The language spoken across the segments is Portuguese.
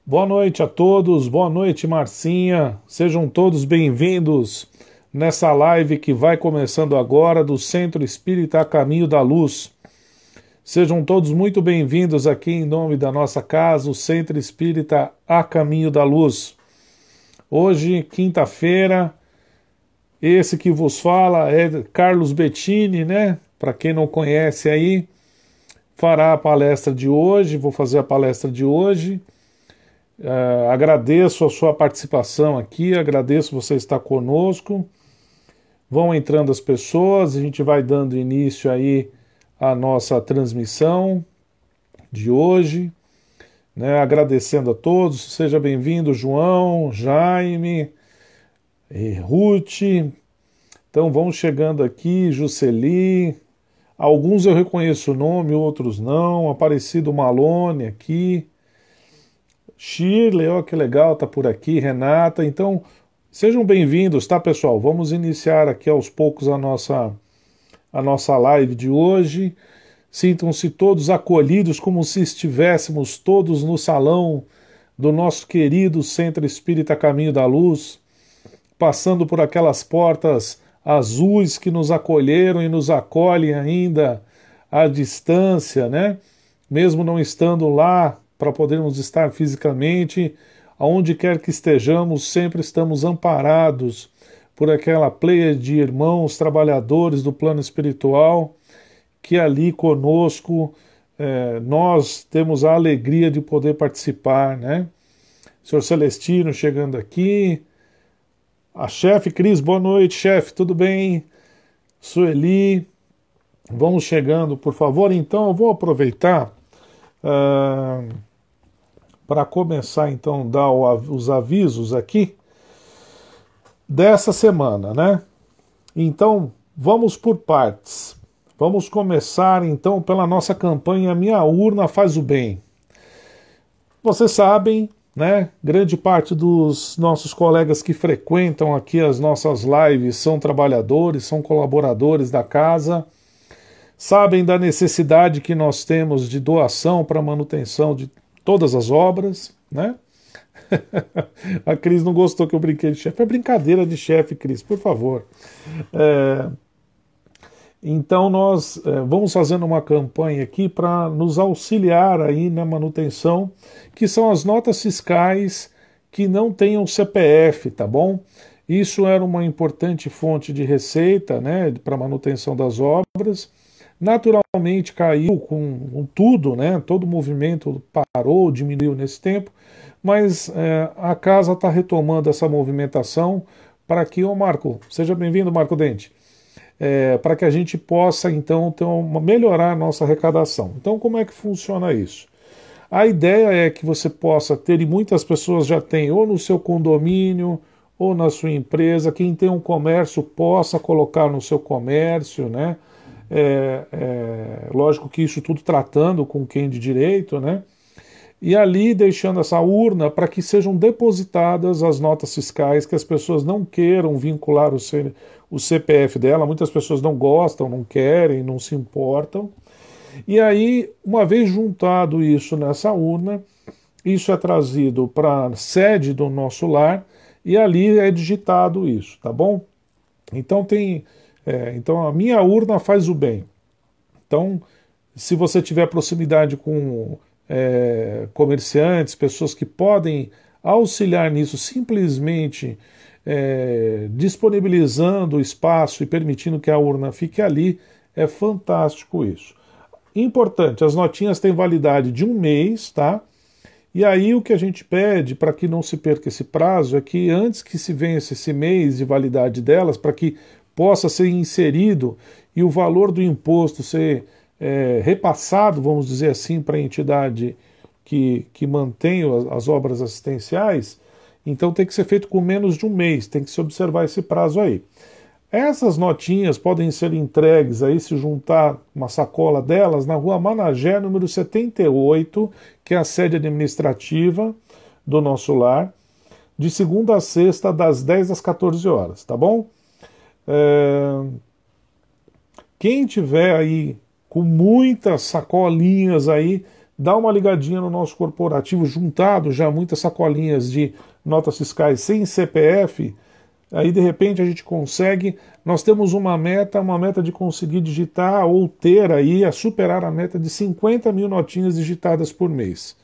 Boa noite a todos, boa noite Marcinha, sejam todos bem-vindos nessa live que vai começando agora do Centro Espírita A Caminho da Luz. Sejam todos muito bem-vindos aqui em nome da nossa casa, o Centro Espírita A Caminho da Luz. Hoje, quinta-feira, esse que vos fala é Carlos Bettini, né? Para quem não conhece aí, fará a palestra de hoje, vou fazer a palestra de hoje. Agradeço a sua participação aqui, agradeço você estar conosco. Vão entrando as pessoas, a gente vai dando início aí à nossa transmissão de hoje, né? Agradecendo a todos, seja bem-vindo João, Jaime, Ruth. Então vamos chegando aqui, Jusceli, alguns eu reconheço o nome, outros não, Aparecido Malone aqui, Shirley, ó, que legal, tá por aqui, Renata. Então, sejam bem-vindos, tá, pessoal? Vamos iniciar aqui aos poucos a nossa live de hoje. Sintam-se todos acolhidos como se estivéssemos todos no salão do nosso querido Centro Espírita Caminho da Luz, passando por aquelas portas azuis que nos acolheram e nos acolhem ainda à distância, né? Mesmo não estando lá, para podermos estar fisicamente, aonde quer que estejamos, sempre estamos amparados por aquela pleia de irmãos trabalhadores do plano espiritual, que ali conosco nós temos a alegria de poder participar, né? Senhor Celestino chegando aqui, a chefe Cris, boa noite, chefe, tudo bem? Sueli, vamos chegando, por favor. Então eu vou aproveitar para começar então a dar os avisos aqui dessa semana, né? Então vamos por partes. Vamos começar então pela nossa campanha Minha Urna Faz o Bem. Vocês sabem, né? Grande parte dos nossos colegas que frequentam aqui as nossas lives são trabalhadores, são colaboradores da casa. Sabem da necessidade que nós temos de doação para manutenção de todas as obras, né? A Cris não gostou que eu brinquei de chefe. É brincadeira de chefe, Cris, por favor. Então nós vamos fazendo uma campanha aqui para nos auxiliar aí na manutenção, que são as notas fiscais que não tenham CPF, tá bom? Isso era uma importante fonte de receita, né, para manutenção das obras. Naturalmente caiu com tudo, né? Todo o movimento parou, diminuiu nesse tempo, mas a casa está retomando essa movimentação para que, Marco, seja bem-vindo, Marco Dente, para que a gente possa então melhorar a nossa arrecadação. Então, como é que funciona isso? A ideia é que você possa ter, e muitas pessoas já têm, ou no seu condomínio, ou na sua empresa, quem tem um comércio possa colocar no seu comércio, né? Lógico que isso tudo tratando com quem de direito, né? E ali deixando essa urna para que sejam depositadas as notas fiscais, que as pessoas não queiram vincular o CPF dela, muitas pessoas não gostam, não querem, não se importam. E aí, uma vez juntado isso nessa urna, isso é trazido para a sede do nosso lar e ali é digitado isso, tá bom? Então então a minha urna faz o bem. Então, se você tiver proximidade com comerciantes, pessoas que podem auxiliar nisso, simplesmente disponibilizando o espaço e permitindo que a urna fique ali, é fantástico isso. Importante, as notinhas têm validade de 1 mês, tá? E aí o que a gente pede para que não se perca esse prazo é que antes que se vença esse mês de validade delas, para que possa ser inserido e o valor do imposto ser repassado, vamos dizer assim, para a entidade que mantém as obras assistenciais, então tem que ser feito com menos de 1 mês, tem que se observar esse prazo aí. Essas notinhas podem ser entregues aí, se juntar uma sacola delas, na rua Managé, número 78, que é a sede administrativa do nosso lar, de segunda a sexta, das 10 às 14 horas, tá bom? Quem tiver aí com muitas sacolinhas aí, dá uma ligadinha no nosso corporativo, juntado já muitas sacolinhas de notas fiscais sem CPF, aí de repente a gente consegue, nós temos uma meta de conseguir digitar ou ter aí, a superar a meta de 50 mil notinhas digitadas por mês,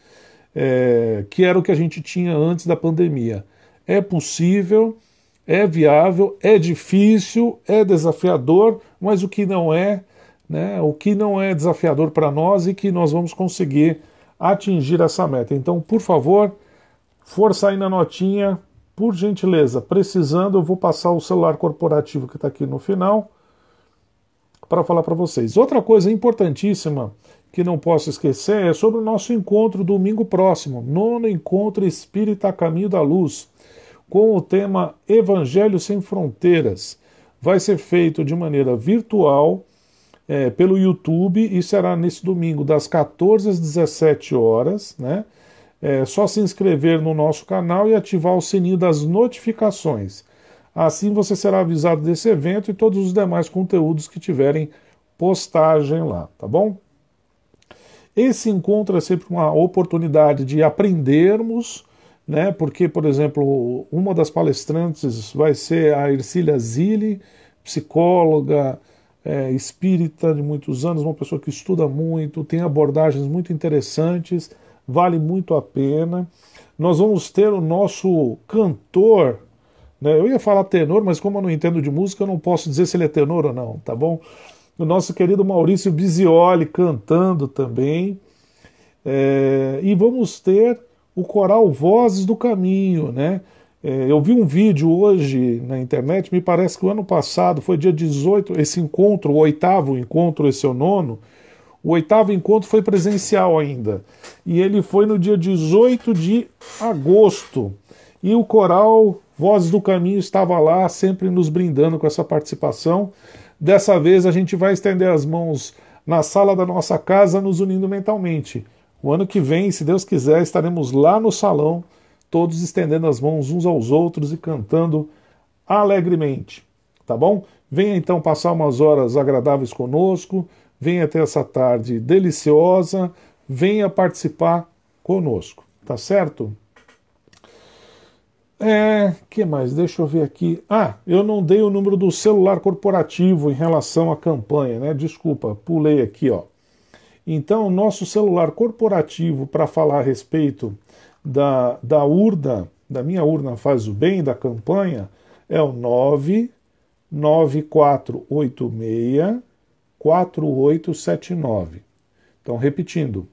que era o que a gente tinha antes da pandemia. É possível, é viável, é difícil, é desafiador, mas o que não é, né, o que não é desafiador para nós e que nós vamos conseguir atingir essa meta. Então, por favor, força aí na notinha, por gentileza. Precisando, eu vou passar o celular corporativo que está aqui no final para falar para vocês. Outra coisa importantíssima que não posso esquecer é sobre o nosso encontro domingo próximo, 9º Encontro Espírita Caminho da Luz, com o tema Evangelho Sem Fronteiras. Vai ser feito de maneira virtual pelo YouTube e será nesse domingo das 14 às 17 horas, né? É só se inscrever no nosso canal e ativar o sininho das notificações. Assim você será avisado desse evento e todos os demais conteúdos que tiverem postagem lá, tá bom? Esse encontro é sempre uma oportunidade de aprendermos, né? Porque, por exemplo, uma das palestrantes vai ser a Ercília Zilli, psicóloga, espírita de muitos anos, uma pessoa que estuda muito, tem abordagens muito interessantes, vale muito a pena. Nós vamos ter o nosso cantor, né? Eu ia falar tenor, mas como eu não entendo de música, eu não posso dizer se ele é tenor ou não, tá bom? O nosso querido Maurício Bisioli cantando também. E vamos ter o coral Vozes do Caminho, né? Eu vi um vídeo hoje na internet, me parece que o ano passado, foi dia 18, esse encontro, o 8º encontro, esse é o 9º, o 8º encontro foi presencial ainda, e ele foi no dia 18 de agosto, e o coral Vozes do Caminho estava lá, sempre nos brindando com essa participação. Dessa vez a gente vai estender as mãos na sala da nossa casa, nos unindo mentalmente. O ano que vem, se Deus quiser, estaremos lá no salão, todos estendendo as mãos uns aos outros e cantando alegremente, tá bom? Venha então passar umas horas agradáveis conosco, venha ter essa tarde deliciosa, venha participar conosco, tá certo? Que mais? Deixa eu ver aqui. Eu não dei o número do celular corporativo em relação à campanha, né? Desculpa, pulei aqui, ó. Então, nosso celular corporativo para falar a respeito da urna, da minha urna faz o bem, da campanha, é o 99486 4879. Então, repetindo,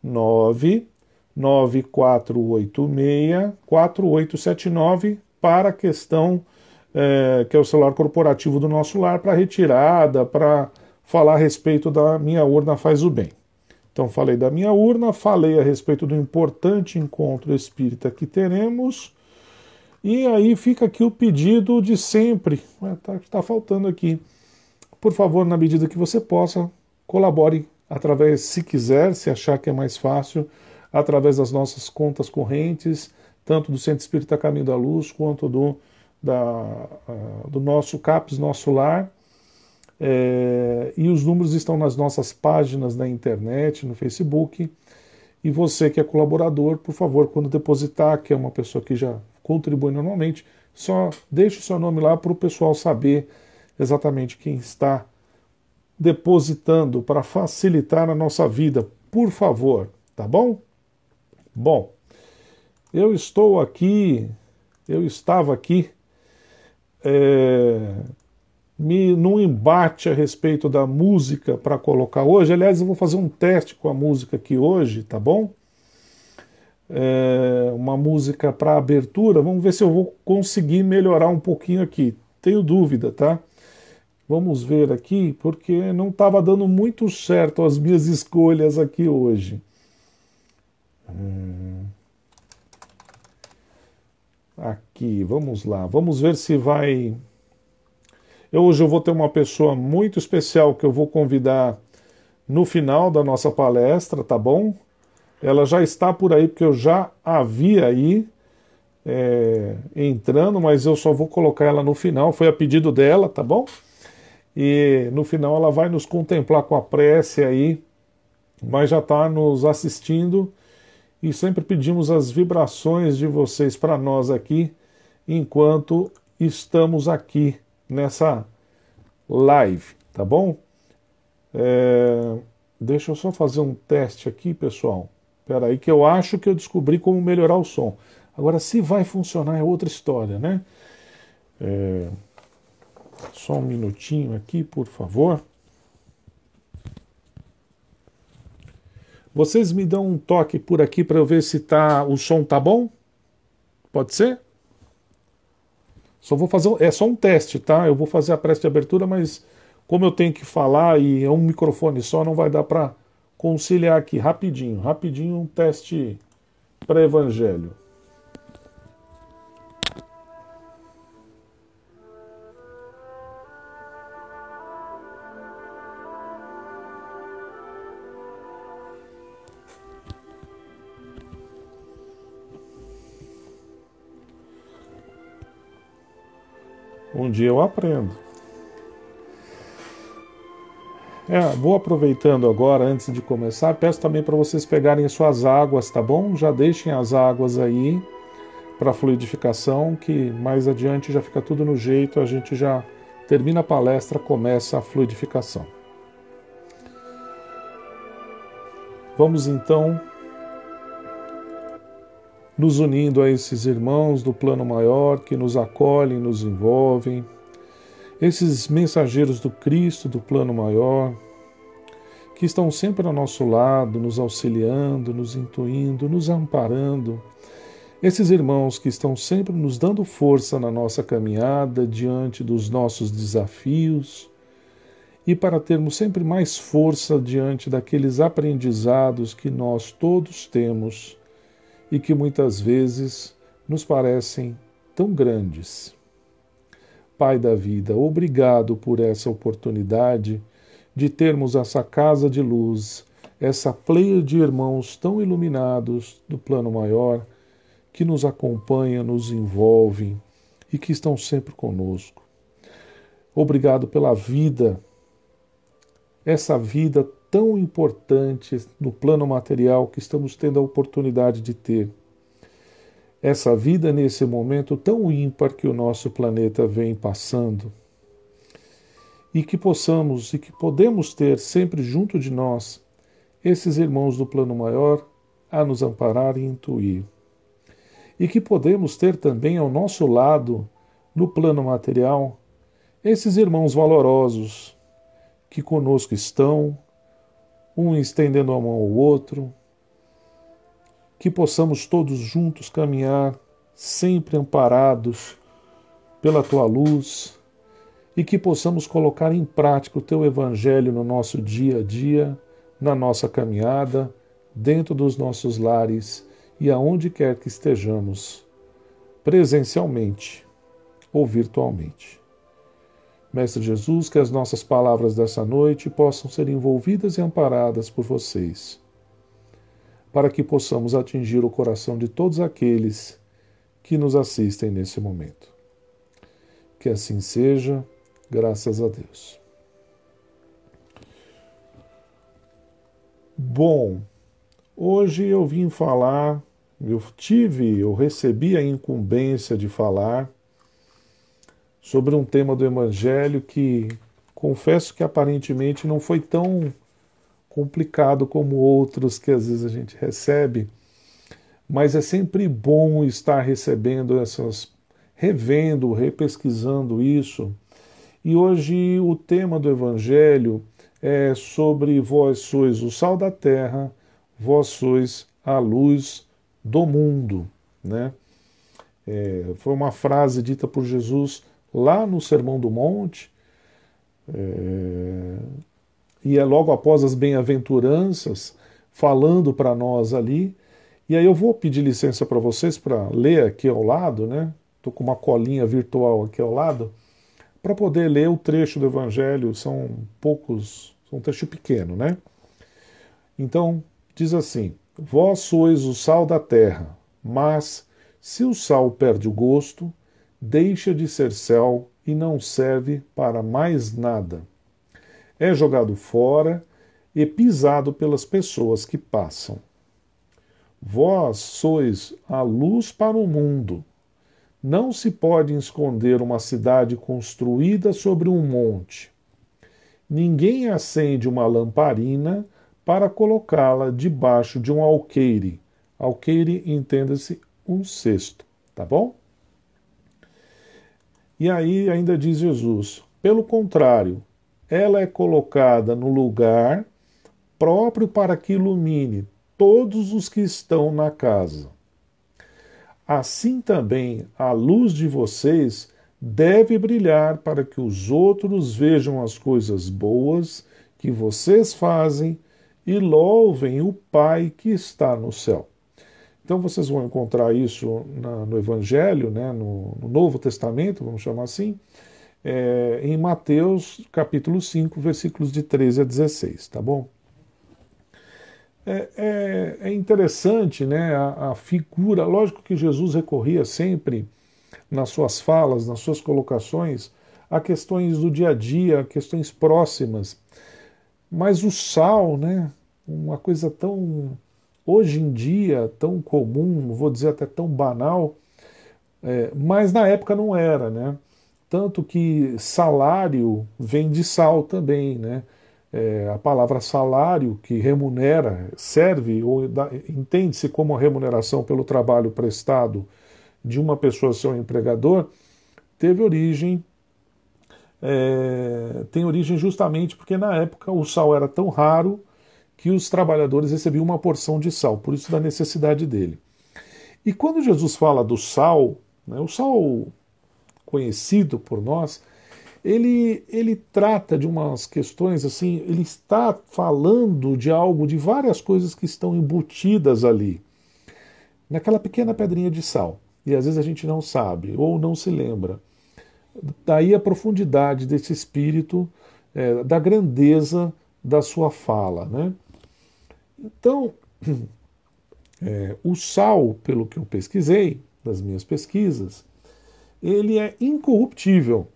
99486 4879 para a questão que é o celular corporativo do nosso lar, para retirada, para falar a respeito da minha urna faz o bem. Então, falei da minha urna, falei a respeito do importante encontro espírita que teremos, e aí fica aqui o pedido de sempre, tá faltando aqui. Por favor, na medida que você possa, colabore através, se quiser, se achar que é mais fácil, através das nossas contas correntes, tanto do Centro Espírita Caminho da Luz, quanto do nosso CAPS, nosso lar. E os números estão nas nossas páginas na internet, no Facebook. E você que é colaborador, por favor, quando depositar, que é uma pessoa que já contribui normalmente, só deixe o seu nome lá para o pessoal saber exatamente quem está depositando para facilitar a nossa vida, por favor, tá bom? Bom, eu estava aqui num embate a respeito da música para colocar hoje. Aliás, eu vou fazer um teste com a música aqui hoje, tá bom? Uma música para abertura. Vamos ver se eu vou conseguir melhorar um pouquinho aqui. Tenho dúvida, tá? Vamos ver aqui, porque não estava dando muito certo as minhas escolhas aqui hoje. Aqui, vamos lá. Vamos ver se vai... Hoje eu vou ter uma pessoa muito especial que eu vou convidar no final da nossa palestra, tá bom? Ela já está por aí, porque eu já a vi aí entrando, mas eu só vou colocar ela no final, foi a pedido dela, tá bom? E no final ela vai nos contemplar com a prece aí, mas já está nos assistindo e sempre pedimos as vibrações de vocês para nós aqui, enquanto estamos aqui nessa live, tá bom? Deixa eu só fazer um teste aqui, pessoal. Espera aí que eu acho que eu descobri como melhorar o som. Agora, se vai funcionar é outra história, né? Só um minutinho aqui, por favor. Vocês me dão um toque por aqui para eu ver se o som tá bom? Pode ser? Só vou fazer, é só um teste, tá? Eu vou fazer a prece de abertura, mas como eu tenho que falar e é um microfone só, não vai dar para conciliar aqui rapidinho, um teste para evangelho. Um dia eu aprendo. Vou aproveitando agora, antes de começar, peço também para vocês pegarem suas águas, tá bom? Já deixem as águas aí para fluidificação, que mais adiante já fica tudo no jeito, a gente já termina a palestra, começa a fluidificação. Vamos então nos unindo a esses irmãos do plano maior que nos acolhem, nos envolvem, esses mensageiros do Cristo do plano maior, que estão sempre ao nosso lado, nos auxiliando, nos intuindo, nos amparando, esses irmãos que estão sempre nos dando força na nossa caminhada diante dos nossos desafios e para termos sempre mais força diante daqueles aprendizados que nós todos temos e que muitas vezes nos parecem tão grandes. Pai da vida, obrigado por essa oportunidade de termos essa casa de luz, essa pleia de irmãos tão iluminados do plano maior, que nos acompanham, nos envolvem e que estão sempre conosco. Obrigado pela vida, essa vida tão importante no plano material que estamos tendo a oportunidade de ter. Essa vida nesse momento tão ímpar que o nosso planeta vem passando. E que possamos e que podemos ter sempre junto de nós esses irmãos do plano maior a nos amparar e intuir. E que podemos ter também ao nosso lado, no plano material, esses irmãos valorosos que conosco estão, um estendendo a mão ao outro, que possamos todos juntos caminhar, sempre amparados pela Tua luz, e que possamos colocar em prática o Teu Evangelho no nosso dia a dia, na nossa caminhada, dentro dos nossos lares e aonde quer que estejamos, presencialmente ou virtualmente. Mestre Jesus, que as nossas palavras dessa noite possam ser envolvidas e amparadas por vocês, para que possamos atingir o coração de todos aqueles que nos assistem nesse momento. Que assim seja, graças a Deus. Bom, hoje eu vim falar, eu recebi a incumbência de falar sobre um tema do Evangelho que confesso que aparentemente não foi tão complicado como outros que às vezes a gente recebe, mas é sempre bom estar recebendo revendo, repesquisando isso. E hoje o tema do Evangelho é sobre vós sois o sal da terra, vós sois a luz do mundo, né? Foi uma frase dita por Jesus lá no Sermão do Monte, e é logo após as bem-aventuranças, falando para nós ali. E aí eu vou pedir licença para vocês para ler aqui ao lado, né? Estou com uma colinha virtual aqui ao lado, para poder ler o trecho do Evangelho. São um trecho pequeno, né? Então, diz assim: vós sois o sal da terra, mas se o sal perde o gosto, deixa de ser sal e não serve para mais nada. É jogado fora e pisado pelas pessoas que passam. Vós sois a luz para o mundo. Não se pode esconder uma cidade construída sobre um monte. Ninguém acende uma lamparina para colocá-la debaixo de um alqueire. Alqueire, entenda-se, um cesto, tá bom? E aí ainda diz Jesus, pelo contrário, ela é colocada no lugar próprio para que ilumine todos os que estão na casa. Assim também a luz de vocês deve brilhar para que os outros vejam as coisas boas que vocês fazem e louvem o Pai que está no céu. Então vocês vão encontrar isso no Evangelho, né, no Novo Testamento, vamos chamar assim, em Mateus capítulo 5, versículos de 13 a 16, tá bom? É interessante, né, a figura, lógico que Jesus recorria sempre nas suas falas, nas suas colocações, a questões do dia a dia, questões próximas, mas o sal, né, uma coisa tão, hoje em dia, tão comum, vou dizer até tão banal, mas na época não era, né? Tanto que salário vem de sal também, né? A palavra salário, que remunera, serve ou entende-se como a remuneração pelo trabalho prestado de uma pessoa seu empregador, teve origem, tem origem justamente porque na época o sal era tão raro que os trabalhadores recebiam uma porção de sal, por isso da necessidade dele. E quando Jesus fala do sal, né, o sal conhecido por nós, ele trata de umas questões assim, ele está falando de algo, de várias coisas que estão embutidas ali, naquela pequena pedrinha de sal. E às vezes a gente não sabe ou não se lembra. Daí a profundidade desse espírito, da grandeza da sua fala, né? Então, o sal, pelo que eu pesquisei, das minhas pesquisas, ele é incorruptível.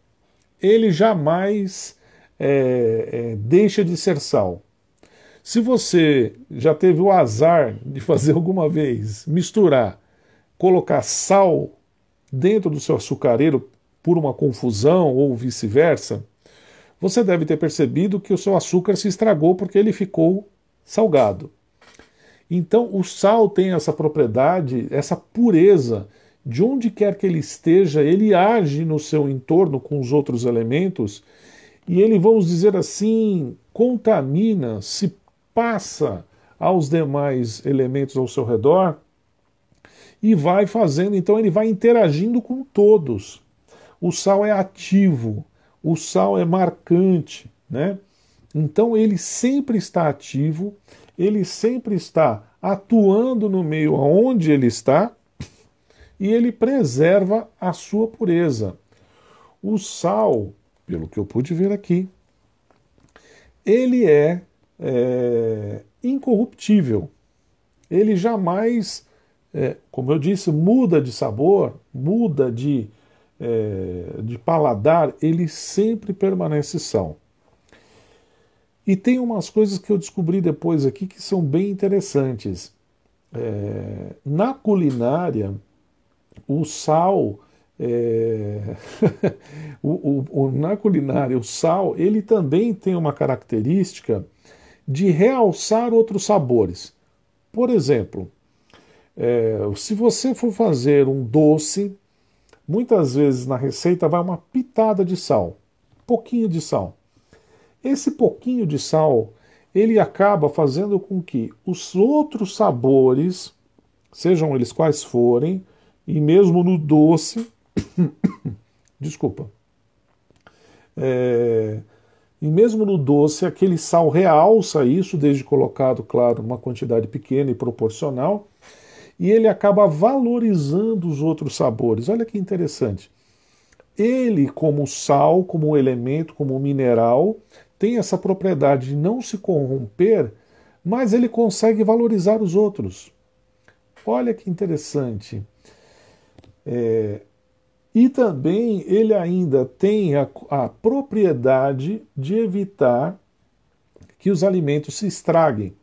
Ele jamais deixa de ser sal. Se você já teve o azar de fazer alguma vez, misturar, colocar sal dentro do seu açucareiro por uma confusão ou vice-versa, você deve ter percebido que o seu açúcar se estragou porque ele ficou salgado. Então o sal tem essa propriedade, essa pureza, de onde quer que ele esteja, ele age no seu entorno com os outros elementos e ele, vamos dizer assim, contamina, se passa aos demais elementos ao seu redor e vai fazendo, então ele vai interagindo com todos. O sal é ativo, o sal é marcante, né? Então ele sempre está ativo, ele sempre está atuando no meio aonde ele está e ele preserva a sua pureza. O sal, pelo que eu pude ver aqui, ele é incorruptível. Ele jamais, como eu disse, muda de sabor, muda de paladar, ele sempre permanece sal. E tem umas coisas que eu descobri depois aqui que são bem interessantes. Na culinária, o sal, na culinária, o sal, ele também tem uma característica de realçar outros sabores. Por exemplo, se você for fazer um doce, muitas vezes na receita vai uma pitada de sal, pouquinho de sal. Esse pouquinho de sal, ele acaba fazendo com que os outros sabores, sejam eles quais forem, e mesmo no doce, desculpa, e mesmo no doce, aquele sal realça isso, desde colocado, claro, uma quantidade pequena e proporcional, e ele acaba valorizando os outros sabores. Olha que interessante. Ele, como sal, como elemento, como mineral, tem essa propriedade de não se corromper, mas ele consegue valorizar os outros. Olha que interessante. E também ele ainda tem a propriedade de evitar que os alimentos se estraguem.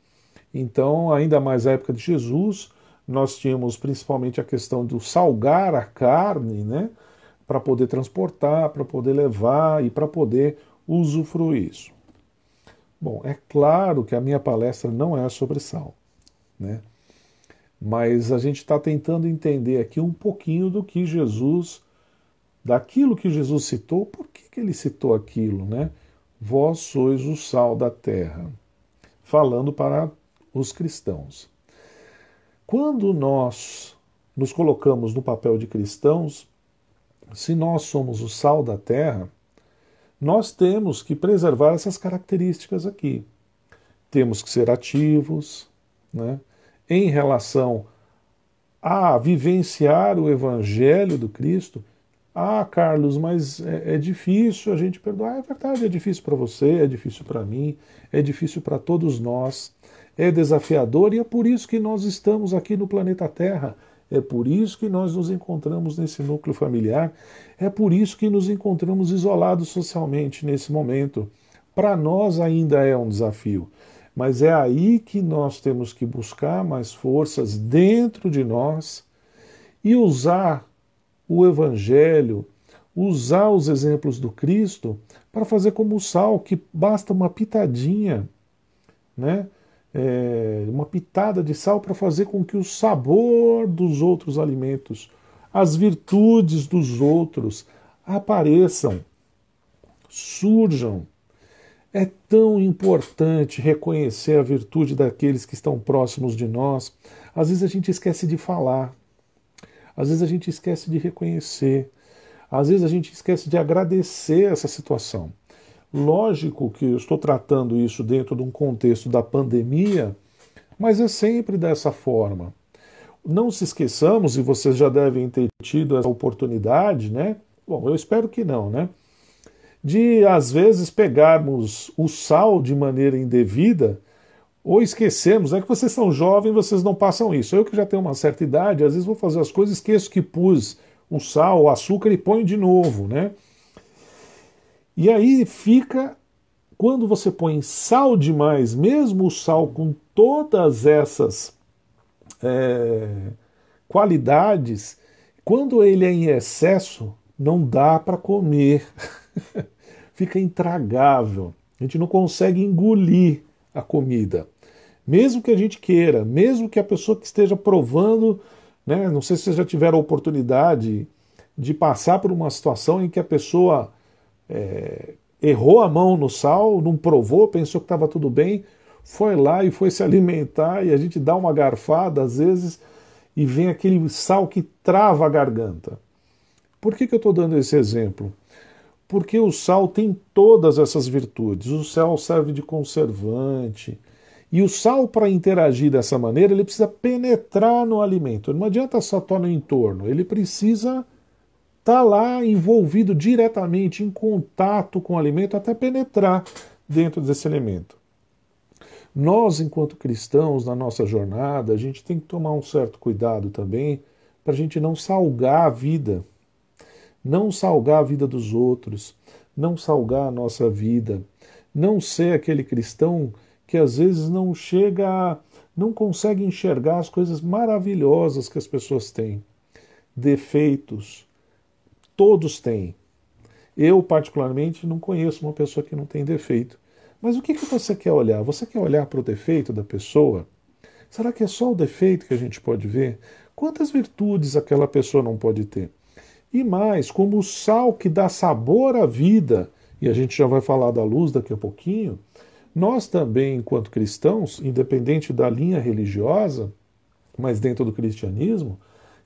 Então, ainda mais na época de Jesus, nós tínhamos principalmente a questão do salgar a carne, né, para poder transportar, para poder levar e para poder usufruir isso. Bom, é claro que a minha palestra não é sobre sal, né? Mas a gente está tentando entender aqui um pouquinho do que Jesus, daquilo que Jesus citou, por que ele citou aquilo, né? Vós sois o sal da terra, falando para os cristãos. Quando nós nos colocamos no papel de cristãos, se nós somos o sal da terra, nós temos que preservar essas características aqui. Temos que ser ativos, né, em relação a vivenciar o Evangelho do Cristo. Ah, Carlos, mas é difícil a gente perdoar. É verdade, é difícil para você, é difícil para mim, é difícil para todos nós, é desafiador e é por isso que nós estamos aqui no planeta Terra. É por isso que nós nos encontramos nesse núcleo familiar, é por isso que nos encontramos isolados socialmente nesse momento. Para nós ainda é um desafio, mas é aí que nós temos que buscar mais forças dentro de nós e usar o Evangelho, usar os exemplos do Cristo para fazer como o sal, que basta uma pitadinha, né? Uma pitada de sal para fazer com que o sabor dos outros alimentos, as virtudes dos outros apareçam, surjam. É tão importante reconhecer a virtude daqueles que estão próximos de nós. Às vezes a gente esquece de falar, às vezes a gente esquece de reconhecer, às vezes a gente esquece de agradecer essa situação. Lógico que eu estou tratando isso dentro de um contexto da pandemia, mas é sempre dessa forma. Não se esqueçamos, e vocês já devem ter tido essa oportunidade, né? Bom, eu espero que não, né? De, às vezes, pegarmos o sal de maneira indevida ou esquecemos. É que vocês são jovens, vocês não passam isso. Eu que já tenho uma certa idade, às vezes vou fazer as coisas, esqueço que pus o sal, o açúcar e ponho de novo, né? E aí fica, quando você põe sal demais, mesmo o sal com todas essas qualidades, quando ele é em excesso, não dá para comer. Fica intragável. A gente não consegue engolir a comida. Mesmo que a gente queira, mesmo que a pessoa que esteja provando, né, não sei se vocês já tiveram a oportunidade de passar por uma situação em que a pessoa errou a mão no sal, não provou, pensou que estava tudo bem, foi lá e foi se alimentar e a gente dá uma garfada às vezes e vem aquele sal que trava a garganta. Por que eu estou dando esse exemplo? Porque o sal tem todas essas virtudes. O sal serve de conservante. E o sal, para interagir dessa maneira, ele precisa penetrar no alimento. Não adianta só estar no entorno, ele precisa estar lá envolvido diretamente em contato com o alimento até penetrar dentro desse alimento. Nós, enquanto cristãos, na nossa jornada, a gente tem que tomar um certo cuidado também para a gente não salgar a vida. Não salgar a vida dos outros, não salgar a nossa vida, não ser aquele cristão que às vezes não consegue enxergar as coisas maravilhosas que as pessoas têm. Defeitos, todos têm. Eu, particularmente, não conheço uma pessoa que não tem defeito. Mas o que você quer olhar? Você quer olhar para o defeito da pessoa? Será que é só o defeito que a gente pode ver? Quantas virtudes aquela pessoa não pode ter? E mais, como o sal que dá sabor à vida, e a gente já vai falar da luz daqui a pouquinho, nós também, enquanto cristãos, independente da linha religiosa, mas dentro do cristianismo,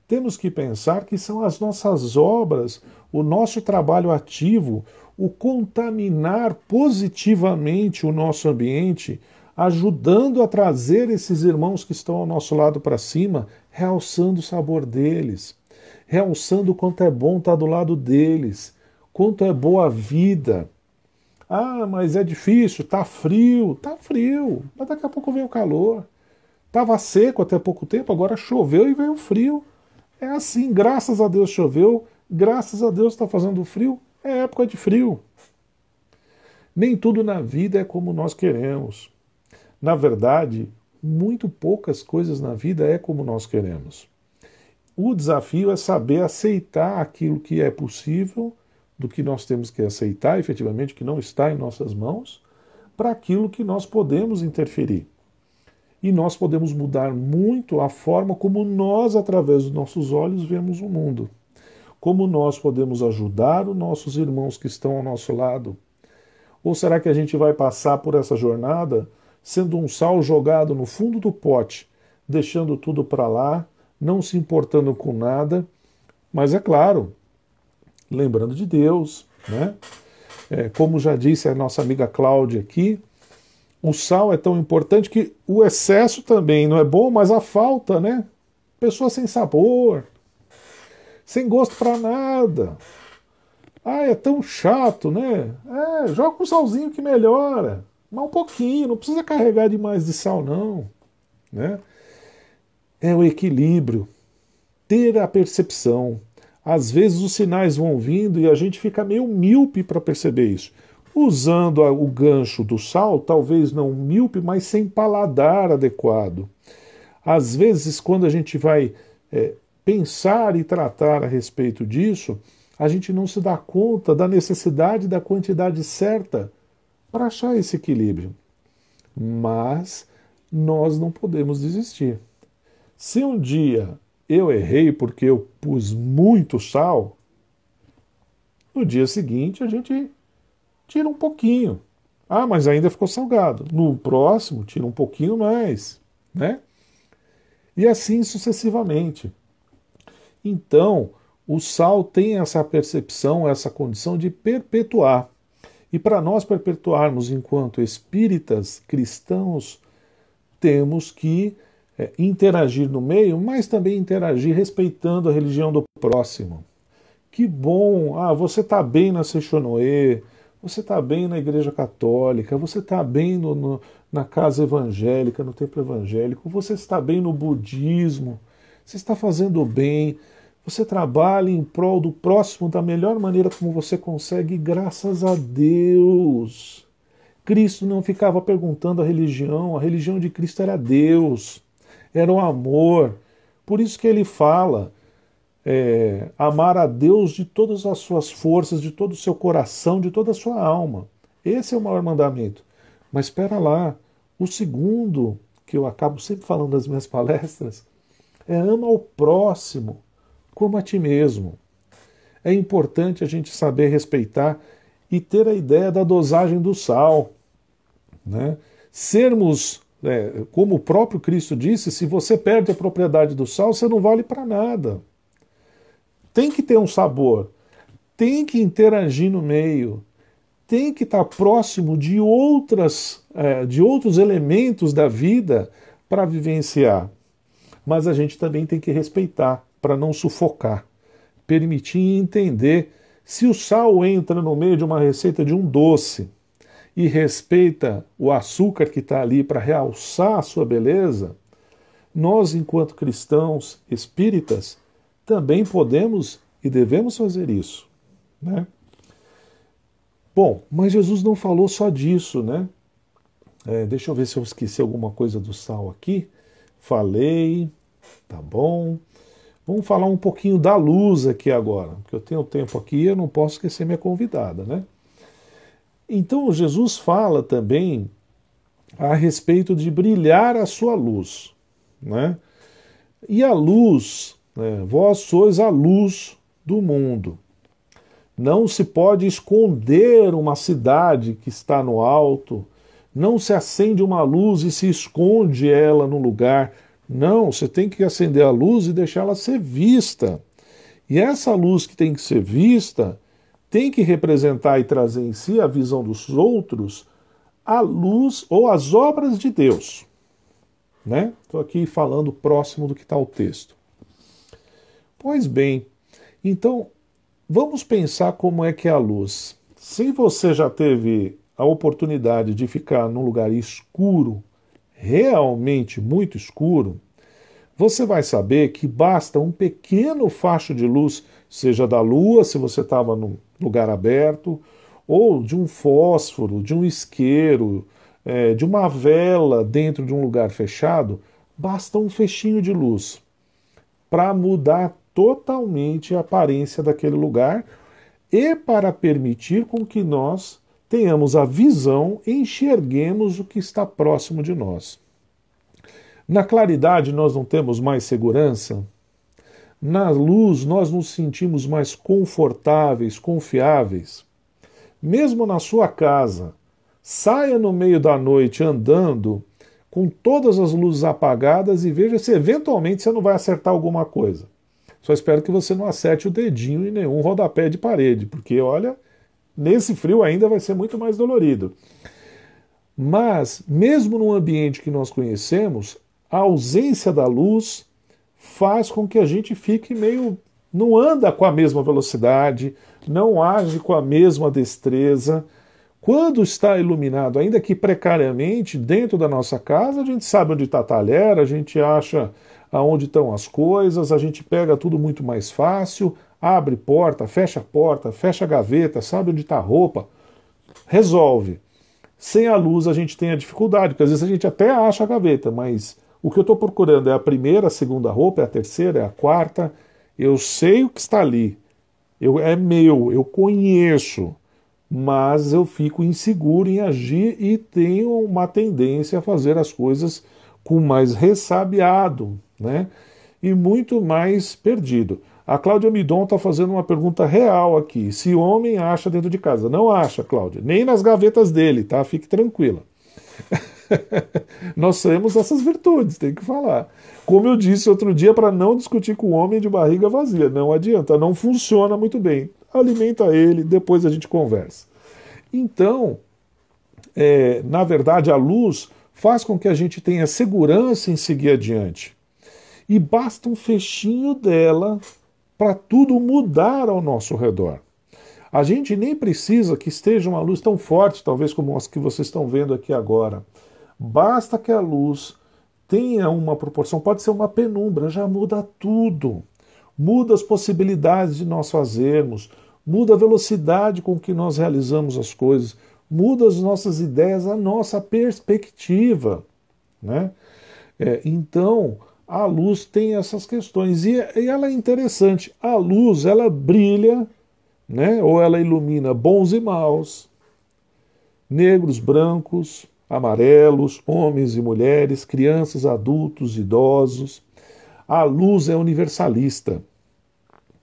temos que pensar que são as nossas obras, o nosso trabalho ativo, o contaminar positivamente o nosso ambiente, ajudando a trazer esses irmãos que estão ao nosso lado para cima, realçando o sabor deles, realçando o quanto é bom estar do lado deles, quanto é boa a vida. Ah, mas é difícil, tá frio, mas daqui a pouco vem o calor. Estava seco até pouco tempo, agora choveu e veio o frio. É assim, graças a Deus choveu, graças a Deus está fazendo frio, é época de frio. Nem tudo na vida é como nós queremos. Na verdade, muito poucas coisas na vida é como nós queremos. O desafio é saber aceitar aquilo que é possível, do que nós temos que aceitar, efetivamente, que não está em nossas mãos, para aquilo que nós podemos interferir. E nós podemos mudar muito a forma como nós, através dos nossos olhos, vemos o mundo. Como nós podemos ajudar os nossos irmãos que estão ao nosso lado. Ou será que a gente vai passar por essa jornada sendo um sal jogado no fundo do pote, deixando tudo para lá, não se importando com nada, mas é claro, lembrando de Deus, né? Como já disse a nossa amiga Cláudia aqui, o sal é tão importante que o excesso também não é bom, mas a falta, né? Pessoa sem sabor, sem gosto para nada. Ah, é tão chato, né? Joga um salzinho que melhora. Mas um pouquinho, não precisa carregar demais de sal, não. Né? É o equilíbrio, ter a percepção. Às vezes os sinais vão vindo e a gente fica meio míope para perceber isso. Usando o gancho do sal, talvez não míope, mas sem paladar adequado. Às vezes, quando a gente vai pensar e tratar a respeito disso, a gente não se dá conta da necessidade da quantidade certa para achar esse equilíbrio. Mas nós não podemos desistir. Se um dia eu errei porque eu pus muito sal, no dia seguinte a gente tira um pouquinho. Ah, mas ainda ficou salgado. No próximo, tira um pouquinho mais, né? E assim sucessivamente. Então, o sal tem essa percepção, essa condição de perpetuar. E para nós perpetuarmos enquanto espíritas cristãos, temos que interagir no meio, mas também interagir respeitando a religião do próximo. Que bom! Você está bem na Seixonoe, você está bem na Igreja Católica, você está bem na casa evangélica, no templo evangélico, você está bem no budismo, você está fazendo bem, você trabalha em prol do próximo da melhor maneira como você consegue, graças a Deus. Cristo não ficava perguntando a religião de Cristo era Deus, era o amor. Por isso que ele fala, amar a Deus de todas as suas forças, de todo o seu coração, de toda a sua alma. Esse é o maior mandamento. Mas espera lá, o segundo, que eu acabo sempre falando nas minhas palestras, é ama o próximo como a ti mesmo. É importante a gente saber respeitar e ter a ideia da dosagem do sal. Né? Sermos, como o próprio Cristo disse, se você perde a propriedade do sal, você não vale para nada. Tem que ter um sabor, tem que interagir no meio, tem que estar próximo de outros elementos da vida para vivenciar. Mas a gente também tem que respeitar, para não sufocar, permitir e entender. Se o sal entra no meio de uma receita de um doce e respeita o açúcar que está ali para realçar a sua beleza, nós, enquanto cristãos espíritas, também podemos e devemos fazer isso. Né? Bom, mas Jesus não falou só disso, né? Deixa eu ver se eu esqueci alguma coisa do sal aqui. Falei, tá bom. Vamos falar um pouquinho da luz aqui agora, porque eu tenho tempo aqui e eu não posso esquecer minha convidada, né? Então Jesus fala também a respeito de brilhar a sua luz, né? E a luz, vós sois a luz do mundo. Não se pode esconder uma cidade que está no alto, não se acende uma luz e se esconde ela no lugar. Não, você tem que acender a luz e deixá-la ser vista. E essa luz que tem que ser vista tem que representar e trazer em si a visão dos outros, a luz ou as obras de Deus. Né? Estou aqui falando próximo do que está o texto. Pois bem, então vamos pensar como é que é a luz. Se você já teve a oportunidade de ficar num lugar escuro, realmente muito escuro, você vai saber que basta um pequeno facho de luz, seja da lua, se você estava num lugar aberto, ou de um fósforo, de um isqueiro, de uma vela dentro de um lugar fechado, basta um fechinho de luz para mudar totalmente a aparência daquele lugar e para permitir com que nós tenhamos a visão e enxerguemos o que está próximo de nós. Na claridade nós não temos mais segurança. Na luz nós nos sentimos mais confortáveis, confiáveis. Mesmo na sua casa, saia no meio da noite andando com todas as luzes apagadas e veja se eventualmente você não vai acertar alguma coisa. Só espero que você não acerte o dedinho em nenhum rodapé de parede, porque olha, nesse frio ainda vai ser muito mais dolorido. Mas, mesmo num ambiente que nós conhecemos, a ausência da luz faz com que a gente fique meio. Não anda com a mesma velocidade, não age com a mesma destreza. Quando está iluminado, ainda que precariamente, dentro da nossa casa, a gente sabe onde está a talher, a gente acha aonde estão as coisas, a gente pega tudo muito mais fácil, abre porta, fecha a gaveta, sabe onde está a roupa, resolve. Sem a luz a gente tem a dificuldade, porque às vezes a gente até acha a gaveta, mas o que eu estou procurando é a primeira, a segunda roupa, é a terceira, é a quarta, eu sei o que está ali, é meu, eu conheço, mas eu fico inseguro em agir e tenho uma tendência a fazer as coisas com mais ressabiado, né? E muito mais perdido. A Cláudia Midon está fazendo uma pergunta real aqui. Se homem acha dentro de casa? Não acha, Cláudia. Nem nas gavetas dele, tá? Fique tranquila. Nós temos essas virtudes, tem que falar. Como eu disse outro dia, para não discutir com o homem de barriga vazia. Não adianta, não funciona muito bem. Alimenta ele, depois a gente conversa. Então, na verdade, a luz faz com que a gente tenha segurança em seguir adiante. E basta um fechinho dela para tudo mudar ao nosso redor. A gente nem precisa que esteja uma luz tão forte, talvez como as que vocês estão vendo aqui agora. Basta que a luz tenha uma proporção, pode ser uma penumbra, já muda tudo. Muda as possibilidades de nós fazermos, muda a velocidade com que nós realizamos as coisas, muda as nossas ideias, a nossa perspectiva, né? Então, a luz tem essas questões e ela é interessante. A luz, ela brilha, né? Ou ela ilumina bons e maus, negros, brancos, amarelos, homens e mulheres, crianças, adultos, idosos. A luz é universalista.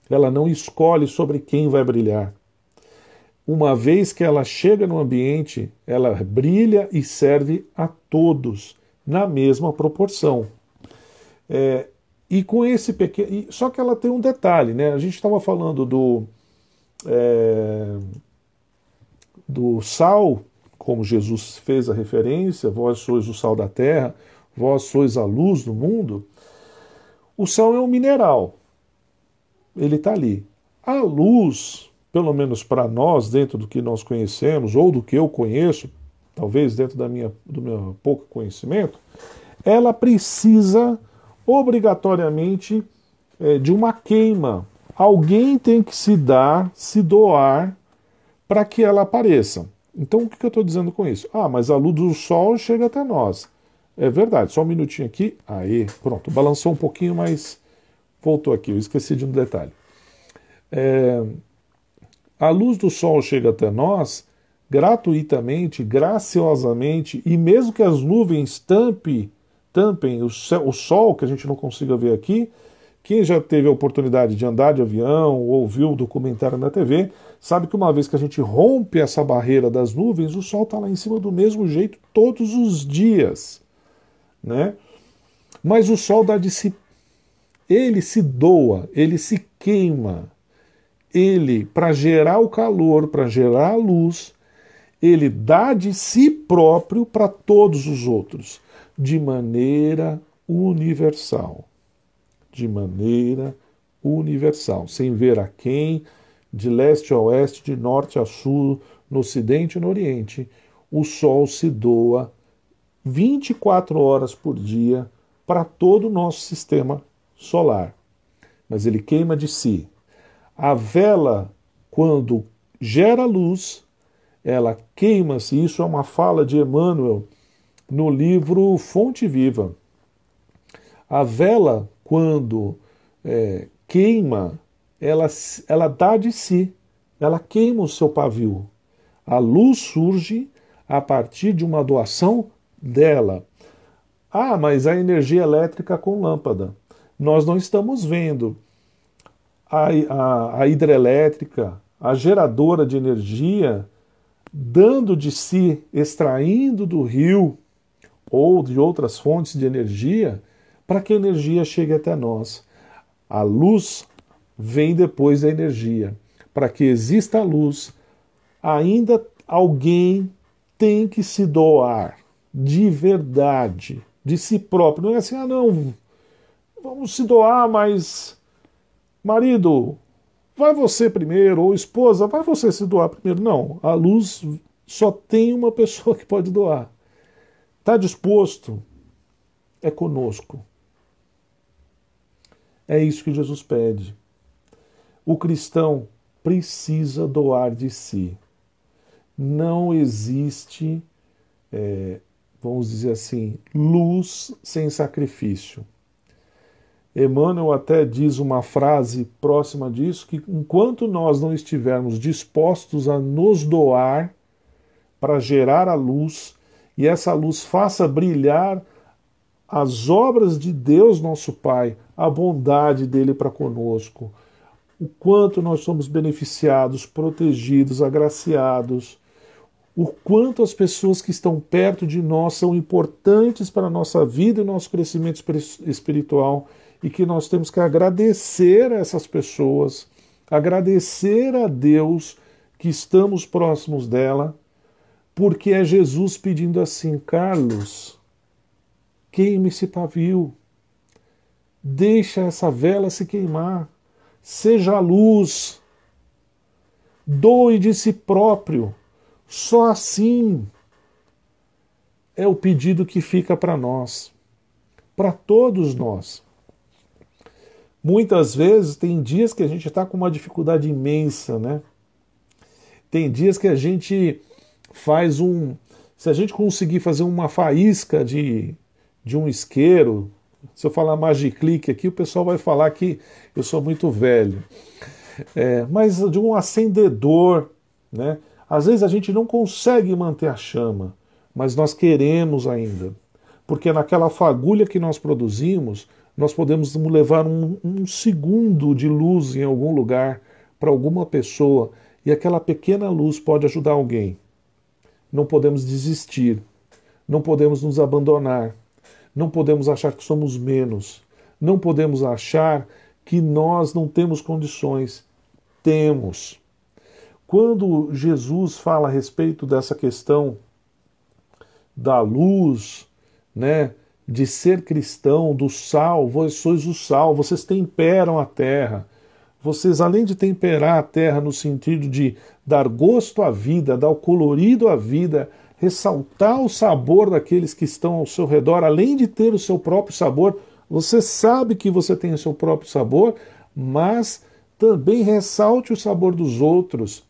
Ela não escolhe sobre quem vai brilhar. Uma vez que ela chega no ambiente, ela brilha e serve a todos na mesma proporção. E com esse pequeno. Só que ela tem um detalhe, né? A gente estava falando do sal, como Jesus fez a referência, vós sois o sal da terra, vós sois a luz do mundo. O sal é um mineral, ele está ali. A luz, pelo menos para nós, dentro do que nós conhecemos, ou do que eu conheço, talvez dentro do meu pouco conhecimento, ela precisa obrigatoriamente de uma queima. Alguém tem que se doar para que ela apareça. Então o que eu estou dizendo com isso? Mas a luz do sol chega até nós. É verdade, só um minutinho aqui. Aí, pronto, balançou um pouquinho, mas voltou aqui, eu esqueci de um detalhe. A luz do sol chega até nós gratuitamente, graciosamente, e mesmo que as nuvens tampem o sol, que a gente não consiga ver aqui, quem já teve a oportunidade de andar de avião ou viu o documentário na TV, sabe que uma vez que a gente rompe essa barreira das nuvens, o sol está lá em cima do mesmo jeito todos os dias, né? Mas o sol dá de si, ele se doa, ele se queima, ele, para gerar o calor, para gerar a luz, ele dá de si próprio para todos os outros, de maneira universal. De maneira universal, sem ver a quem, de leste a oeste, de norte a sul, no ocidente e no oriente, o sol se doa 24 horas por dia para todo o nosso sistema solar. Mas ele queima de si. A vela, quando gera luz, ela queima-se. Isso é uma fala de Emmanuel no livro Fonte Viva. A vela, quando queima, ela dá de si, ela queima o seu pavio. A luz surge a partir de uma doação dela. Ah, mas a energia elétrica com lâmpada. Nós não estamos vendo a hidrelétrica, a geradora de energia, dando de si, extraindo do rio ou de outras fontes de energia, para que a energia chegue até nós. A luz vem depois da energia. Para que exista a luz, ainda alguém tem que se doar de verdade, de si próprio. Não é assim, não, vamos se doar, mas marido, vai você primeiro, ou esposa, vai você se doar primeiro. Não, a luz só tem uma pessoa que pode doar. Está disposto? É conosco. É isso que Jesus pede. O cristão precisa doar de si. Não existe, vamos dizer assim, luz sem sacrifício. Emmanuel até diz uma frase próxima disso, que enquanto nós não estivermos dispostos a nos doar para gerar a luz, e essa luz faça brilhar as obras de Deus, nosso Pai, a bondade dele para conosco, o quanto nós somos beneficiados, protegidos, agraciados, o quanto as pessoas que estão perto de nós são importantes para a nossa vida e nosso crescimento espiritual, e que nós temos que agradecer a essas pessoas, agradecer a Deus que estamos próximos dela, porque é Jesus pedindo assim: Carlos, queime esse pavio, deixa essa vela se queimar, seja a luz, doe de si próprio, só assim é o pedido que fica para nós, para todos nós. Muitas vezes tem dias que a gente está com uma dificuldade imensa, né? Tem dias que a gente faz se a gente conseguir fazer uma faísca de um isqueiro, se eu falar Magiclick aqui, o pessoal vai falar que eu sou muito velho. Mas de um acendedor, né? Às vezes a gente não consegue manter a chama, mas nós queremos ainda. Porque naquela fagulha que nós produzimos, nós podemos levar um segundo de luz em algum lugar para alguma pessoa, e aquela pequena luz pode ajudar alguém. Não podemos desistir, não podemos nos abandonar, não podemos achar que somos menos, não podemos achar que nós não temos condições. Temos. Quando Jesus fala a respeito dessa questão da luz, né, de ser cristão, do sal, vós sois o sal, vocês temperam a terra. Vocês, além de temperar a terra no sentido de dar gosto à vida, dar o colorido à vida, ressaltar o sabor daqueles que estão ao seu redor, além de ter o seu próprio sabor, você sabe que você tem o seu próprio sabor, mas também ressalte o sabor dos outros.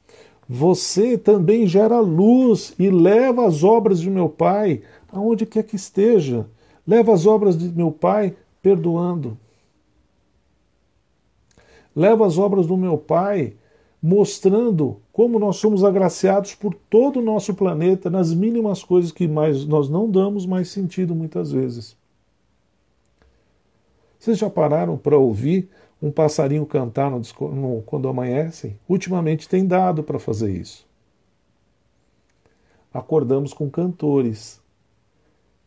Você também gera luz e leva as obras de meu Pai aonde quer que esteja. Leva as obras de meu Pai perdoando. Leva as obras do meu Pai mostrando como nós somos agraciados por todo o nosso planeta nas mínimas coisas que nós não damos mais sentido muitas vezes. Vocês já pararam para ouvir um passarinho cantar quando amanhecem? Ultimamente tem dado para fazer isso. Acordamos com cantores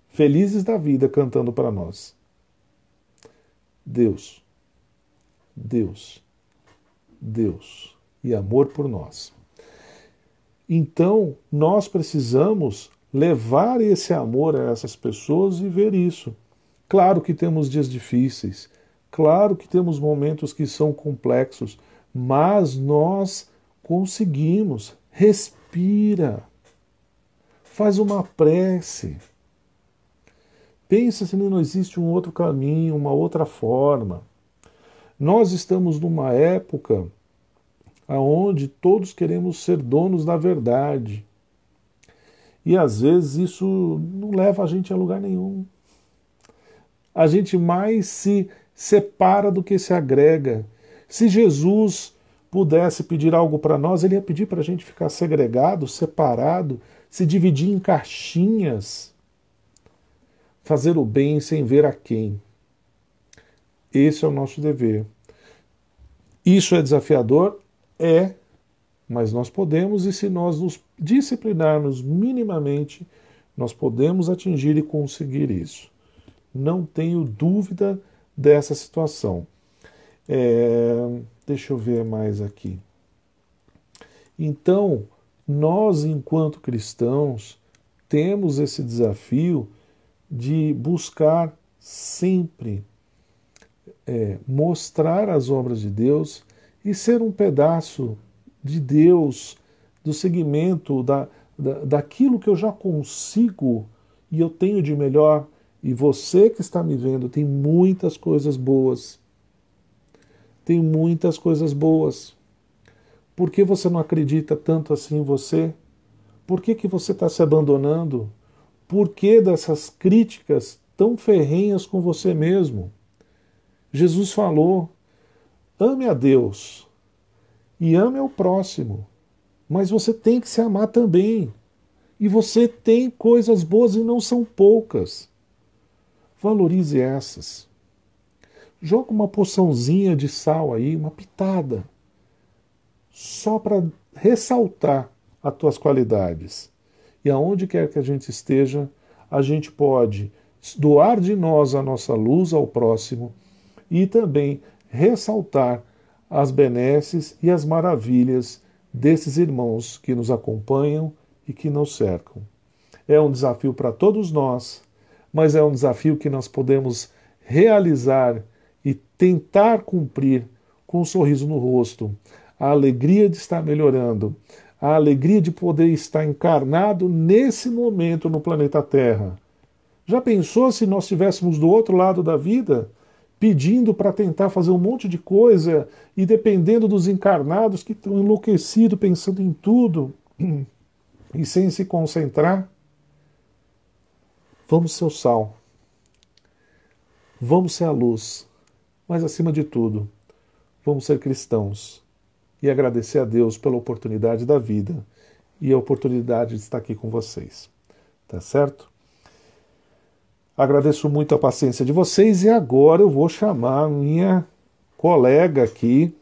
felizes da vida cantando para nós. Deus, Deus, Deus e amor por nós. Então, nós precisamos levar esse amor a essas pessoas e ver isso. Claro que temos dias difíceis, claro que temos momentos que são complexos, mas nós conseguimos. Respira. Faz uma prece. Pensa se não existe um outro caminho, uma outra forma. Nós estamos numa época onde todos queremos ser donos da verdade. E às vezes isso não leva a gente a lugar nenhum. A gente mais se separa do que se agrega. Se Jesus pudesse pedir algo para nós, ele ia pedir para a gente ficar segregado, separado, se dividir em caixinhas, fazer o bem sem ver a quem. Esse é o nosso dever. Isso é desafiador? É, mas nós podemos, e se nós nos disciplinarmos minimamente, nós podemos atingir e conseguir isso. Não tenho dúvida dessa situação. Deixa eu ver mais aqui. Então, nós, enquanto cristãos, temos esse desafio de buscar sempre mostrar as obras de Deus e ser um pedaço de Deus, do segmento daquilo que eu já consigo e eu tenho de melhor. E você que está me vendo tem muitas coisas boas. Tem muitas coisas boas. Por que você não acredita tanto assim em você? Por que você está se abandonando? Por que dessas críticas tão ferrenhas com você mesmo? Jesus falou: ame a Deus e ame ao próximo, mas você tem que se amar também. E você tem coisas boas e não são poucas. Valorize essas. Joga uma porçãozinha de sal aí, uma pitada, só para ressaltar as tuas qualidades. E aonde quer que a gente esteja, a gente pode doar de nós a nossa luz ao próximo e também ressaltar as benesses e as maravilhas desses irmãos que nos acompanham e que nos cercam. É um desafio para todos nós, mas é um desafio que nós podemos realizar e tentar cumprir com um sorriso no rosto, a alegria de estar melhorando, a alegria de poder estar encarnado nesse momento no planeta Terra. Já pensou se nós estivéssemos do outro lado da vida, pedindo para tentar fazer um monte de coisa e dependendo dos encarnados que estão enlouquecidos, pensando em tudo e sem se concentrar? Vamos ser o sal. Vamos ser a luz. Mas, acima de tudo, vamos ser cristãos e agradecer a Deus pela oportunidade da vida e a oportunidade de estar aqui com vocês. Tá certo? Agradeço muito a paciência de vocês e agora eu vou chamar a minha colega aqui.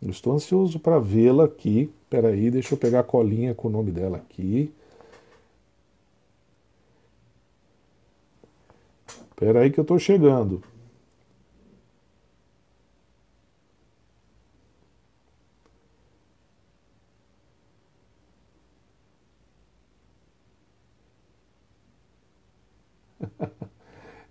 Eu estou ansioso para vê-la aqui. Espera aí, deixa eu pegar a colinha com o nome dela aqui. Espera aí que eu estou chegando.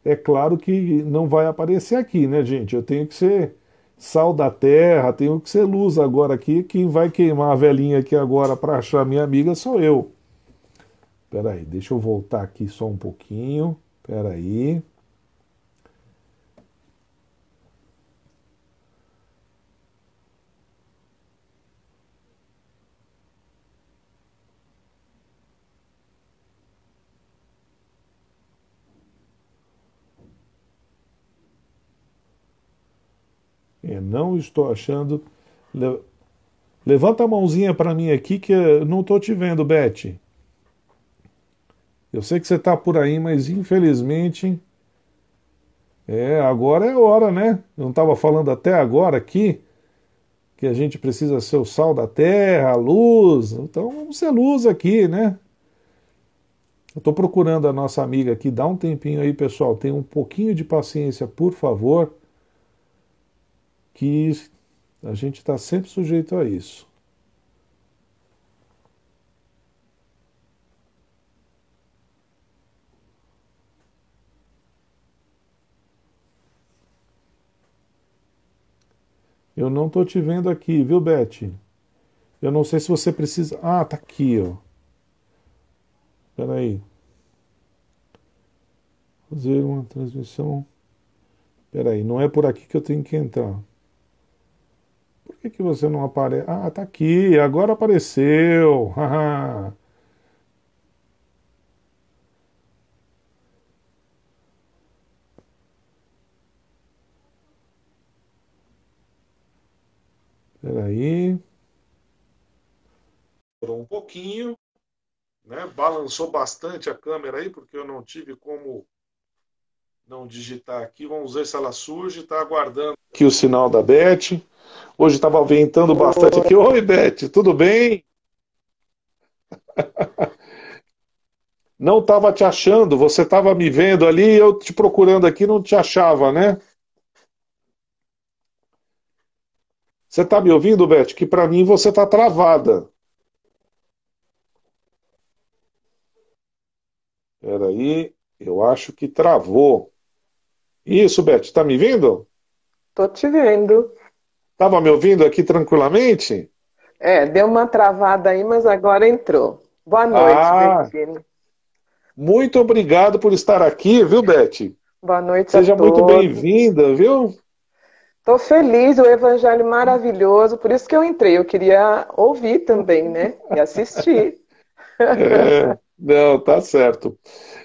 É claro que não vai aparecer aqui, né, gente? Eu tenho que ser sal da terra, tenho que ser luz agora aqui. Quem vai queimar a velhinha aqui agora para achar minha amiga sou eu. Espera aí, deixa eu voltar aqui só um pouquinho. Espera aí. Não estou achando. Levanta a mãozinha para mim aqui que eu não estou te vendo, Beth. Eu sei que você está por aí, mas infelizmente. Agora é a hora, né? Eu não estava falando até agora aqui que a gente precisa ser o sal da terra, a luz. Então vamos ser luz aqui, né? Eu estou procurando a nossa amiga aqui. Dá um tempinho aí, pessoal. Tenha um pouquinho de paciência, por favor. Que a gente está sempre sujeito a isso. Eu não estou te vendo aqui, viu, Beth? Eu não sei se você precisa. Ah, tá aqui, ó. Espera aí. Fazer uma transmissão. Espera aí, não é por aqui que eu tenho que entrar. Por que você não aparece? Ah, tá aqui, agora apareceu. Peraí. Um pouquinho, né? Balançou bastante a câmera aí, porque eu não tive como não digitar aqui. Vamos ver se ela surge. Está aguardando aqui o sinal da Beth. Hoje estava ventando bastante aqui. Oi, Beth, tudo bem? Não estava te achando, você estava me vendo ali, eu te procurando aqui, não te achava, né? Você está me ouvindo, Beth? Que para mim você está travada. Peraí, eu acho que travou. Isso, Beth, está me vendo? Tô te vendo. Estava me ouvindo aqui tranquilamente? É, deu uma travada aí, mas agora entrou. Boa noite, Ah, Bettine. muito obrigado por estar aqui, viu, Beth? Boa noite a Seja muito todos. bem-vinda, viu? Tô feliz, o evangelho maravilhoso, por isso que eu entrei. Eu queria ouvir também, né? E assistir. É, não, tá certo.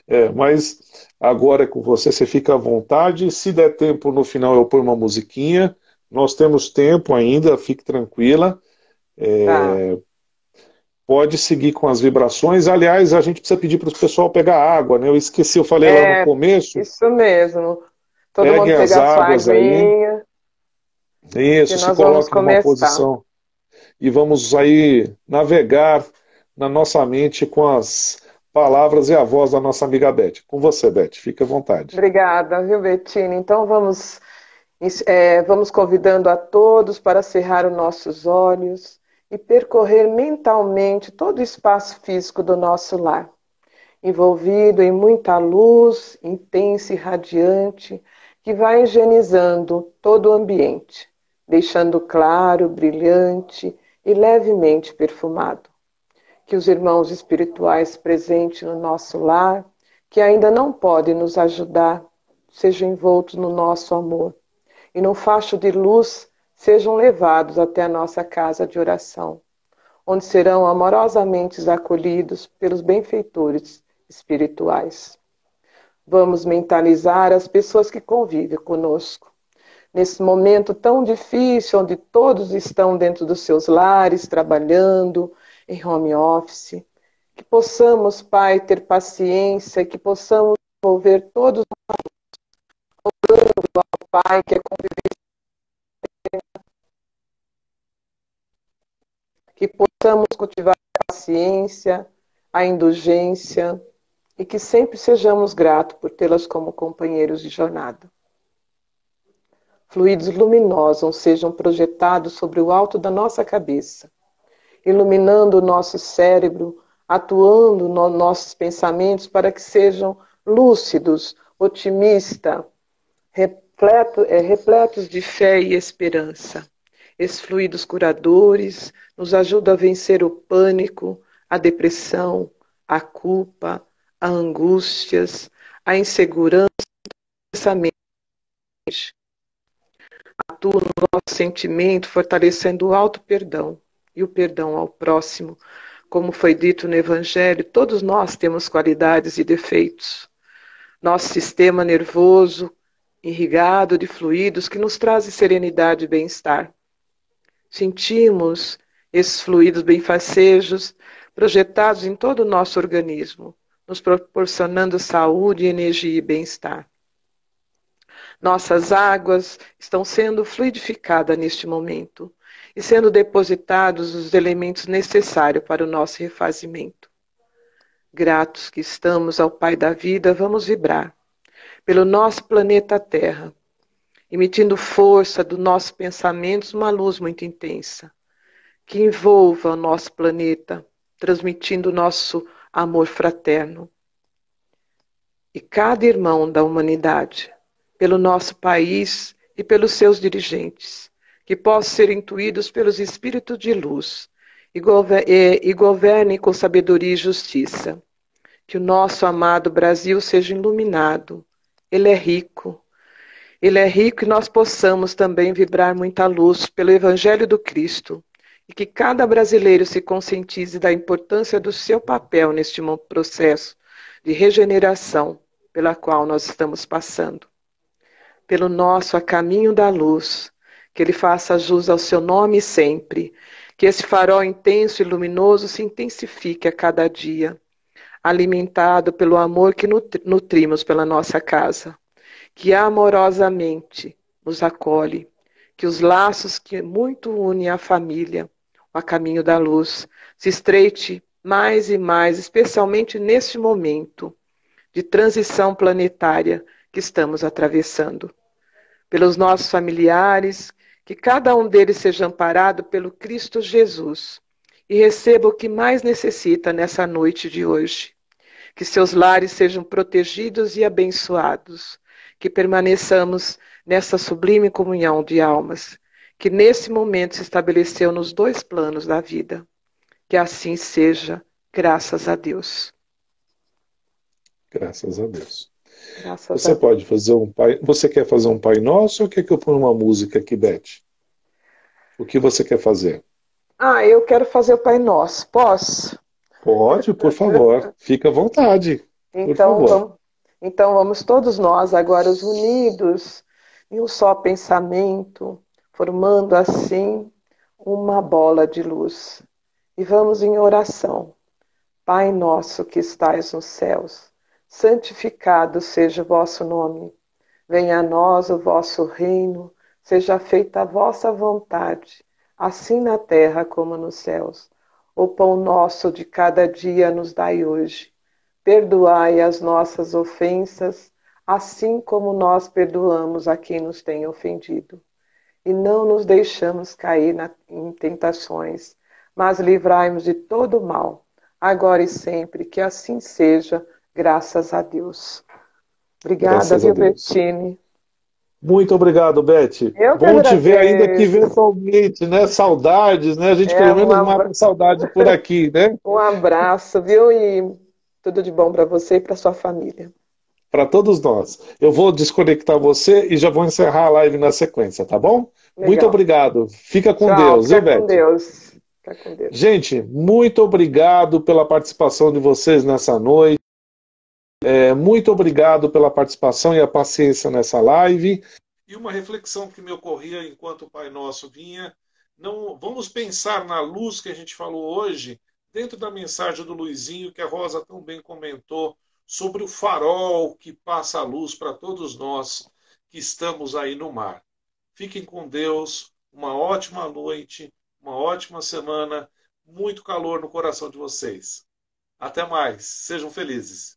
É, mas agora é com você, você fica à vontade. Se der tempo no final, eu ponho uma musiquinha. Nós temos tempo ainda, fique tranquila. Tá. Pode seguir com as vibrações. Aliás, a gente precisa pedir para o pessoal pegar água, né? Eu esqueci, eu falei lá no É, começo. isso mesmo. Todo mundo Peguem as pegar sua águas aí. aguinha, que Isso, se nós vamos coloque numa começar. posição e vamos aí navegar na nossa mente com as palavras e a voz da nossa amiga Beth. Com você, Beth, fique à vontade. Obrigada, viu, Bettine? Então vamos convidando a todos para cerrar os nossos olhos e percorrer mentalmente todo o espaço físico do nosso lar, envolvido em muita luz intensa e radiante, que vai higienizando todo o ambiente, deixando claro, brilhante e levemente perfumado. Que os irmãos espirituais presentes no nosso lar, que ainda não podem nos ajudar, sejam envoltos no nosso amor e num facho de luz sejam levados até a nossa casa de oração, onde serão amorosamente acolhidos pelos benfeitores espirituais. Vamos mentalizar as pessoas que convivem conosco. Nesse momento tão difícil, onde todos estão dentro dos seus lares, trabalhando, em home office, que possamos, Pai, ter paciência, que possamos envolver todos, Pai, que é que possamos cultivar a paciência, a indulgência e que sempre sejamos gratos por tê-las como companheiros de jornada. Fluidos luminosos sejam projetados sobre o alto da nossa cabeça, iluminando o nosso cérebro, atuando nos nossos pensamentos para que sejam lúcidos, otimistas, repletos de fé e esperança. Esses fluidos curadores nos ajudam a vencer o pânico, a depressão, a culpa, a angústias, a insegurança, pensamento. Atua no nosso sentimento, fortalecendo o auto-perdão e o perdão ao próximo. Como foi dito no Evangelho, todos nós temos qualidades e defeitos. Nosso sistema nervoso, irrigado de fluidos que nos trazem serenidade e bem-estar. Sentimos esses fluidos benfacejos projetados em todo o nosso organismo, nos proporcionando saúde, energia e bem-estar. Nossas águas estão sendo fluidificadas neste momento e sendo depositados os elementos necessários para o nosso refazimento. Gratos que estamos ao Pai da vida, vamos vibrar pelo nosso planeta Terra, emitindo força dos nossos pensamentos uma luz muito intensa, que envolva o nosso planeta, transmitindo o nosso amor fraterno. E cada irmão da humanidade, pelo nosso país e pelos seus dirigentes, que possam ser intuídos pelos espíritos de luz e governem com sabedoria e justiça. Que o nosso amado Brasil seja iluminado. Ele é rico e nós possamos também vibrar muita luz pelo Evangelho do Cristo e que cada brasileiro se conscientize da importância do seu papel neste processo de regeneração pela qual nós estamos passando. Pelo nosso a caminho da luz, que ele faça jus ao seu nome sempre, que esse farol intenso e luminoso se intensifique a cada dia, alimentado pelo amor que nutrimos pela nossa casa, que amorosamente nos acolhe, que os laços que muito unem a família, a caminho da luz, se estreite mais e mais, especialmente neste momento de transição planetária que estamos atravessando. Pelos nossos familiares, que cada um deles seja amparado pelo Cristo Jesus e receba o que mais necessita nessa noite de hoje. Que seus lares sejam protegidos e abençoados, que permaneçamos nessa sublime comunhão de almas, que nesse momento se estabeleceu nos dois planos da vida. Que assim seja, graças a Deus. Graças a Deus. Graças a Você Deus. pode fazer um pai. Você quer fazer um Pai Nosso ou quer que eu ponha uma música aqui, Beth? O que você quer fazer? Ah, eu quero fazer o Pai Nosso. Posso? Pode, por favor. Fica à vontade. Por Então favor. vamos, então vamos todos nós agora unidos em um só pensamento, formando assim uma bola de luz. E vamos em oração. Pai nosso que estais nos céus, santificado seja o vosso nome. Venha a nós o vosso reino, seja feita a vossa vontade, assim na terra como nos céus. O pão nosso de cada dia nos dai hoje. Perdoai as nossas ofensas, assim como nós perdoamos a quem nos tem ofendido. E não nos deixamos cair em tentações, mas livrai-nos de todo mal, agora e sempre, que assim seja, graças a Deus. Obrigada, Graças a viu, Deus. Bettine? Muito obrigado, Beth. Eu que Bom te ver ainda aqui agradeço. virtualmente, né? Saudades, né? A gente É pelo menos mata a saudade por aqui, né? um abraço, viu? E tudo de bom para você e para sua família. Para todos nós. Eu vou desconectar você e já vou encerrar a live na sequência, tá bom? Muito Legal. obrigado. Fica com Tchau, Deus, fica viu, com Beth? Deus. Fica com Deus. Gente, muito obrigado pela participação de vocês nessa noite. Muito obrigado pela participação e a paciência nessa live. E uma reflexão que me ocorria enquanto o Pai Nosso vinha. Não, vamos pensar na luz que a gente falou hoje, dentro da mensagem do Luizinho, que a Rosa tão bem comentou, sobre o farol que passa a luz para todos nós que estamos aí no mar. Fiquem com Deus, uma ótima noite, uma ótima semana, muito calor no coração de vocês. Até mais, sejam felizes.